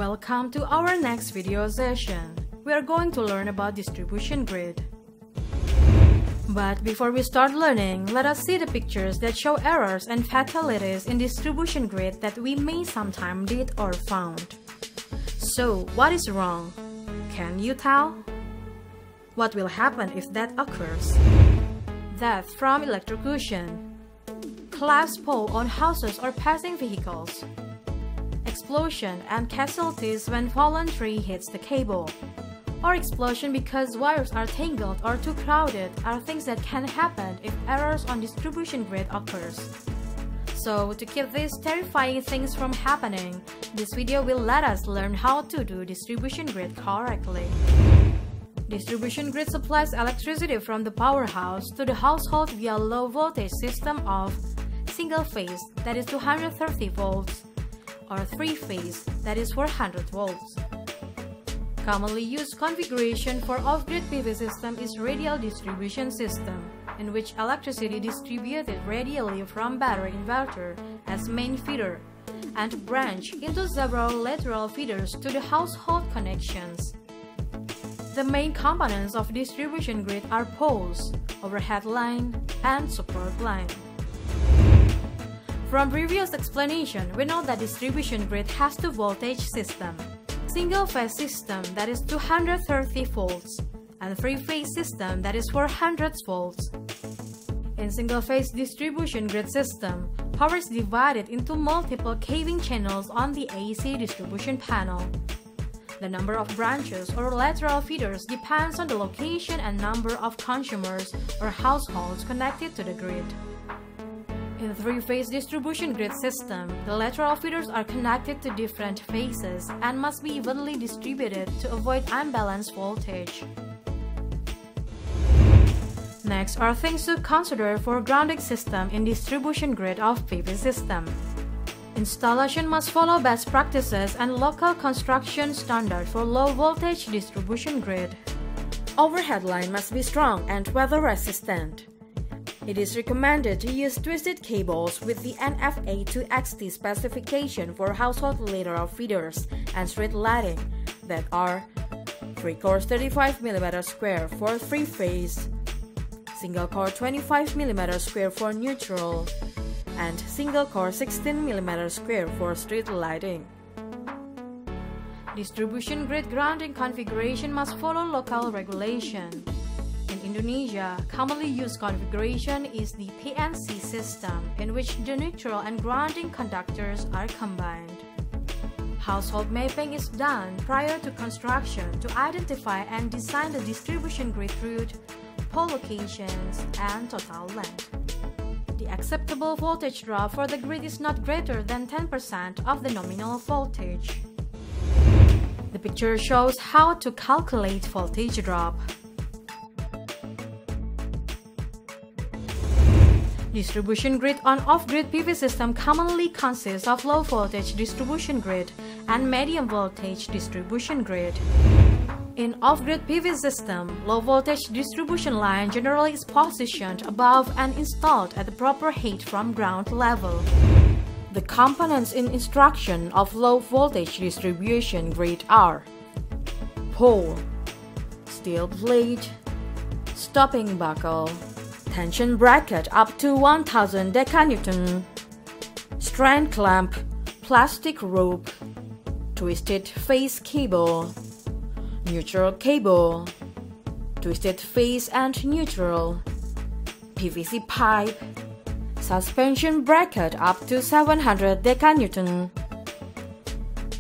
Welcome to our next video session. We are going to learn about distribution grid. But before we start learning, let us see the pictures that show errors and fatalities in distribution grid that we may sometime did or found. So, what is wrong? Can you tell? What will happen if that occurs? Death from electrocution. Collapsed pole on houses or passing vehicles. Explosion and casualties when fallen tree hits the cable. Or explosion because wires are tangled or too crowded are things that can happen if errors on distribution grid occurs. So to keep these terrifying things from happening, this video will let us learn how to do distribution grid correctly. Distribution grid supplies electricity from the powerhouse to the household via low voltage system of single phase, that is 230 volts, or three phase, that is 400 volts. Commonly used configuration for off-grid PV system is radial distribution system, in which electricity distributed radially from battery inverter as main feeder and branch into several lateral feeders to the household connections. The main components of distribution grid are poles, overhead line, and support line. From previous explanation, we know that distribution grid has two voltage system. Single-phase system, that is 230 volts, and three-phase system, that is 400 volts. In single-phase distribution grid system, power is divided into multiple kV channels on the AC distribution panel. The number of branches or lateral feeders depends on the location and number of consumers or households connected to the grid. In a three-phase distribution grid system, the lateral feeders are connected to different phases and must be evenly distributed to avoid unbalanced voltage. Next are things to consider for grounding system in distribution grid of PV system. Installation must follow best practices and local construction standard for low voltage distribution grid. Overhead line must be strong and weather resistant. It is recommended to use twisted cables with the NFA to XT specification for household lateral feeders and street lighting that are 3-core 35 mm square for three-phase, single-core 25 mm square for neutral, and single-core 16 mm square for street lighting. Distribution grid grounding configuration must follow local regulation. In Indonesia, commonly used configuration is the PNC system, in which the neutral and grounding conductors are combined. Household mapping is done prior to construction to identify and design the distribution grid route, pole locations, and total length. The acceptable voltage drop for the grid is not greater than 10% of the nominal voltage. The picture shows how to calculate voltage drop. Distribution grid on off-grid PV system commonly consists of low voltage distribution grid and medium voltage distribution grid. In off-grid PV system, low voltage distribution line generally is positioned above and installed at the proper height from ground level. The components in instruction of low voltage distribution grid are pole, steel plate, stopping buckle, tension bracket up to 1000 decanewton, strand clamp, plastic rope, twisted phase cable, neutral cable, twisted phase and neutral, PVC pipe, suspension bracket up to 700 decanewton,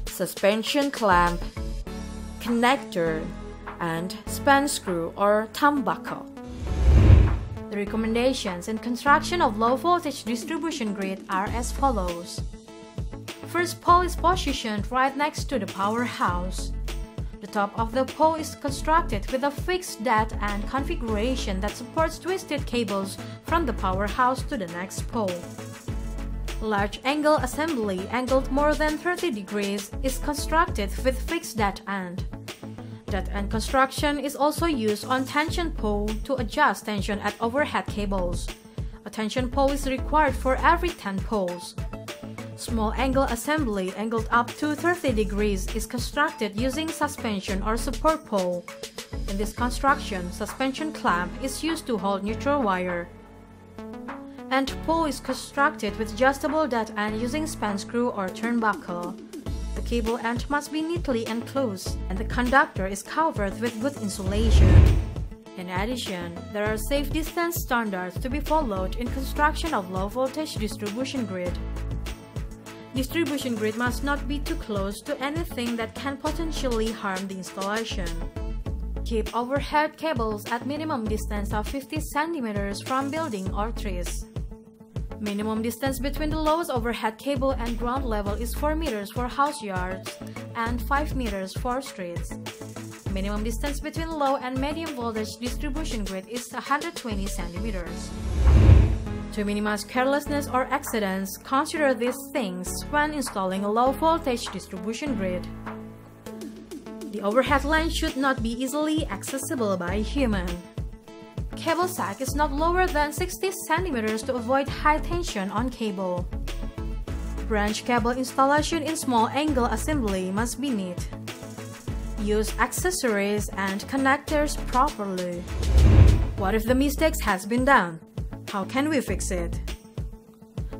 suspension clamp, connector, and span screw or thumb buckle. The recommendations in construction of low voltage distribution grid are as follows. First pole is positioned right next to the powerhouse. The top of the pole is constructed with a fixed dead end configuration that supports twisted cables from the powerhouse to the next pole. Large angle assembly angled more than 30 degrees is constructed with fixed dead end. Dead end construction is also used on tension pole to adjust tension at overhead cables. A tension pole is required for every 10 poles. Small angle assembly angled up to 30 degrees is constructed using suspension or support pole. In this construction, suspension clamp is used to hold neutral wire. And pole is constructed with adjustable dead end using span screw or turnbuckle. The cable end must be neatly enclosed, and the conductor is covered with good insulation. In addition, there are safe distance standards to be followed in construction of low-voltage distribution grid. Distribution grid must not be too close to anything that can potentially harm the installation. Keep overhead cables at minimum distance of 50 cm from building or trees. Minimum distance between the lowest overhead cable and ground level is 4 meters for house yards and 5 meters for streets. Minimum distance between low and medium voltage distribution grid is 120 centimeters. To minimize carelessness or accidents, consider these things when installing a low-voltage distribution grid. The overhead line should not be easily accessible by a human. Cable sack is not lower than 60 centimeters to avoid high tension on cable. Branch cable installation in small angle assembly must be neat. Use accessories and connectors properly. What if the mistake has been done? How can we fix it?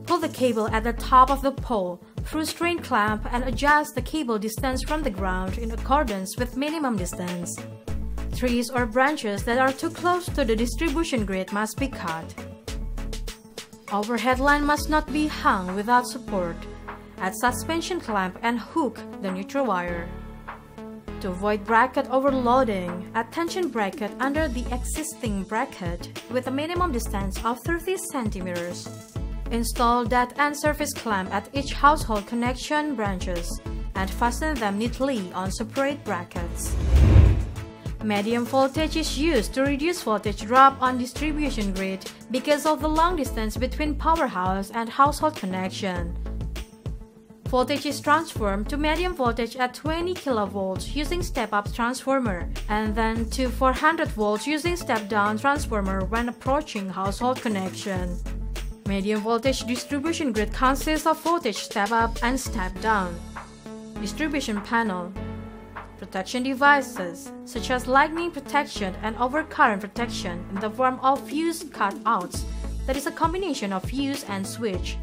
Pull the cable at the top of the pole through strain clamp and adjust the cable distance from the ground in accordance with minimum distance. Trees or branches that are too close to the distribution grid must be cut. Overhead line must not be hung without support. Add suspension clamp and hook the neutral wire. To avoid bracket overloading, add tension bracket under the existing bracket with a minimum distance of 30 centimeters. Install dead end surface clamp at each household connection branches and fasten them neatly on separate brackets. Medium voltage is used to reduce voltage drop on distribution grid because of the long distance between powerhouse and household connection. Voltage is transformed to medium voltage at 20 kV using step-up transformer, and then to 400 volts using step-down transformer when approaching household connection. Medium voltage distribution grid consists of voltage step-up and step-down. Distribution panel. Protection devices such as lightning protection and overcurrent protection in the form of fuse cutouts, that is a combination of fuse and switch,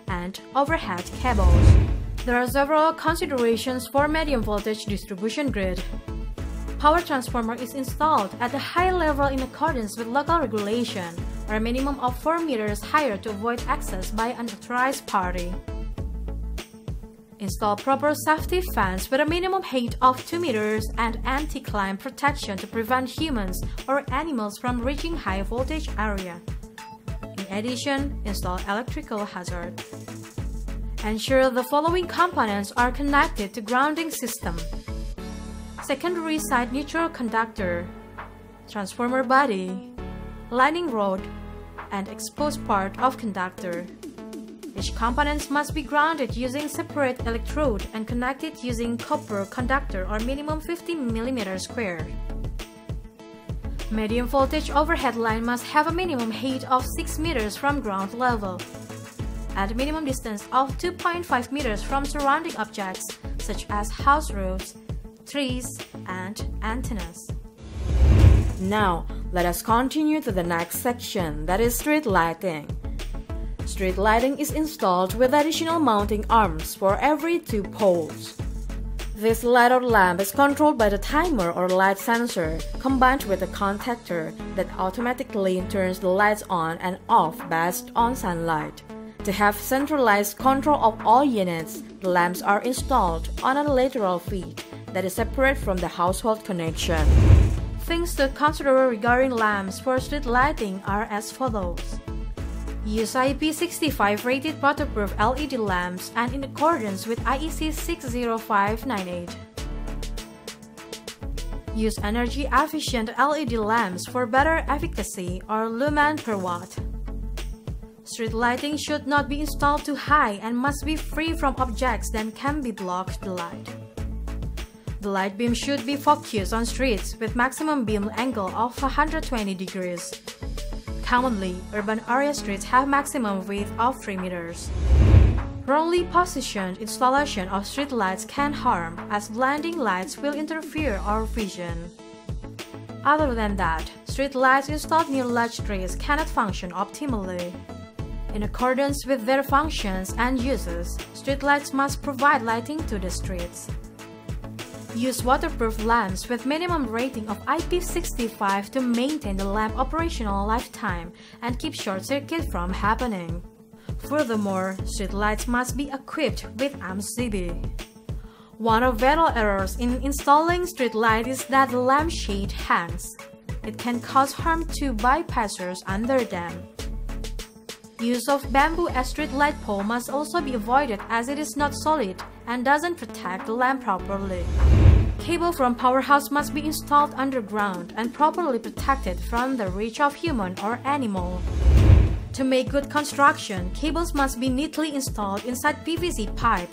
and overhead cables. There are several considerations for medium voltage distribution grid. Power transformer is installed at a high level in accordance with local regulation, or a minimum of 4 meters higher to avoid access by an unauthorized party. Install proper safety fence with a minimum height of 2 meters and anti-climb protection to prevent humans or animals from reaching high voltage area. In addition, install electrical hazard. Ensure the following components are connected to grounding system: secondary side neutral conductor, transformer body, lightning rod, and exposed part of conductor. Each component must be grounded using separate electrode and connected using copper conductor or minimum 50 mm square. Medium voltage overhead line must have a minimum height of 6 meters from ground level, at a minimum distance of 2.5 meters from surrounding objects such as house roofs, trees, and antennas. Now, let us continue to the next section, that is street lighting. Street lighting is installed with additional mounting arms for every 2 poles. This light-out lamp is controlled by the timer or light sensor, combined with a contactor that automatically turns the lights on and off based on sunlight. To have centralized control of all units, the lamps are installed on a lateral feed that is separate from the household connection. Things to consider regarding lamps for street lighting are as follows. Use IP65 rated waterproof LED lamps and in accordance with IEC 60598. Use energy efficient LED lamps for better efficacy or lumen per watt. Street lighting should not be installed too high and must be free from objects that can be blocked the light. The light beam should be focused on streets with maximum beam angle of 120 degrees. Commonly, urban area streets have maximum width of 3 meters. Wrongly positioned installation of street lights can harm, as blinding lights will interfere our vision. Other than that, street lights installed near large trees cannot function optimally. In accordance with their functions and uses, street lights must provide lighting to the streets. Use waterproof lamps with minimum rating of IP65 to maintain the lamp operational lifetime and keep short circuit from happening. Furthermore, street lights must be equipped with MCB. One of fatal errors in installing street light is that the lampshade hangs. It can cause harm to bypassers under them. Use of bamboo as street light pole must also be avoided as it is not solid and doesn't protect the lamp properly. Cable from powerhouse must be installed underground and properly protected from the reach of human or animal. To make good construction, cables must be neatly installed inside PVC pipe.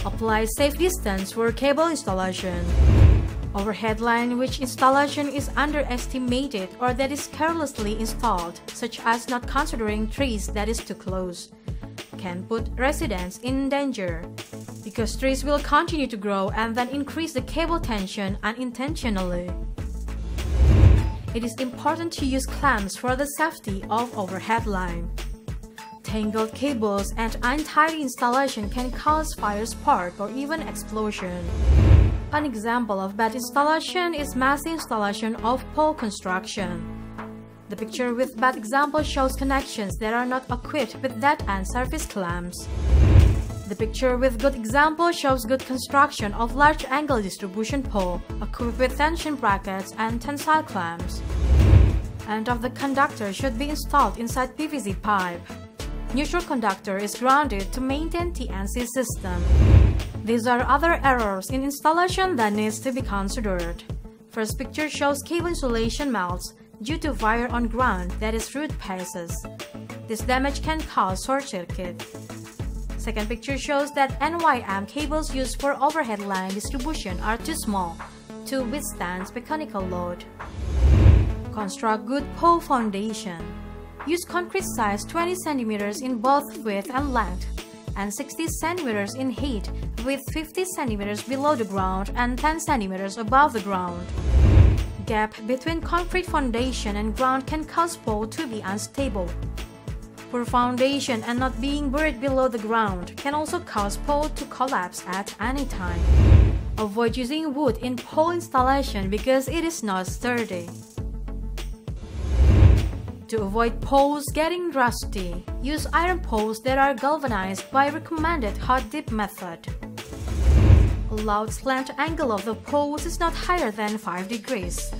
Apply safe distance for cable installation. Overhead line which installation is underestimated or that is carelessly installed, such as not considering trees that is too close, can put residents in danger, because trees will continue to grow and then increase the cable tension unintentionally. It is important to use clamps for the safety of overhead line. Tangled cables and untidy installation can cause fire spark or even explosion. An example of bad installation is messy installation of pole construction. The picture with bad example shows connections that are not equipped with dead-end service clamps. The picture with good example shows good construction of large angle distribution pole equipped with tension brackets and tensile clamps. End of the conductor should be installed inside PVC pipe. Neutral conductor is grounded to maintain TNC system. These are other errors in installation that needs to be considered. First picture shows cable insulation melts due to wire on ground that is root passes. This damage can cause short circuit. Second picture shows that NYM cables used for overhead line distribution are too small to withstand mechanical load. Construct good pole foundation. Use concrete size 20 cm in both width and length, and 60 cm in height with 50 cm below the ground and 10 cm above the ground. Gap between concrete foundation and ground can cause pole to be unstable. Poor foundation and not being buried below the ground can also cause pole to collapse at any time. Avoid using wood in pole installation because it is not sturdy. To avoid poles getting rusty, use iron poles that are galvanized by recommended hot dip method. Allowed slant angle of the poles is not higher than 5 degrees.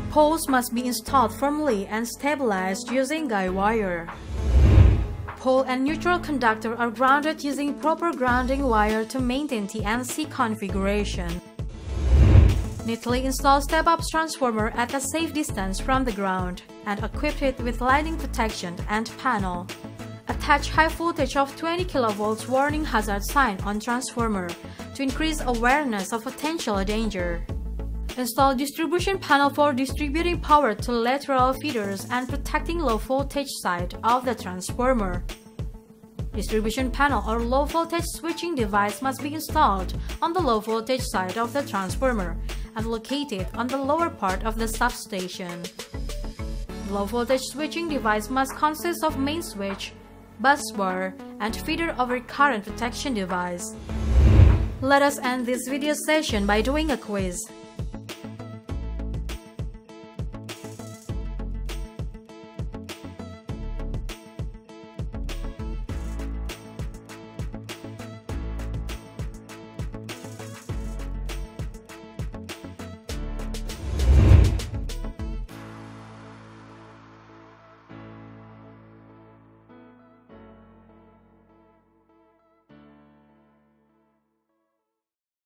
Poles must be installed firmly and stabilized using guy wire. Pole and neutral conductor are grounded using proper grounding wire to maintain TNC configuration. Neatly install step-up transformer at a safe distance from the ground and equip it with lightning protection and panel. Attach high voltage of 20 kV warning hazard sign on transformer to increase awareness of potential danger. Install distribution panel for distributing power to lateral feeders and protecting low voltage side of the transformer. Distribution panel or low voltage switching device must be installed on the low voltage side of the transformer and located on the lower part of the substation. The low voltage switching device must consist of main switch, bus bar, and feeder over current protection device. Let us end this video session by doing a quiz.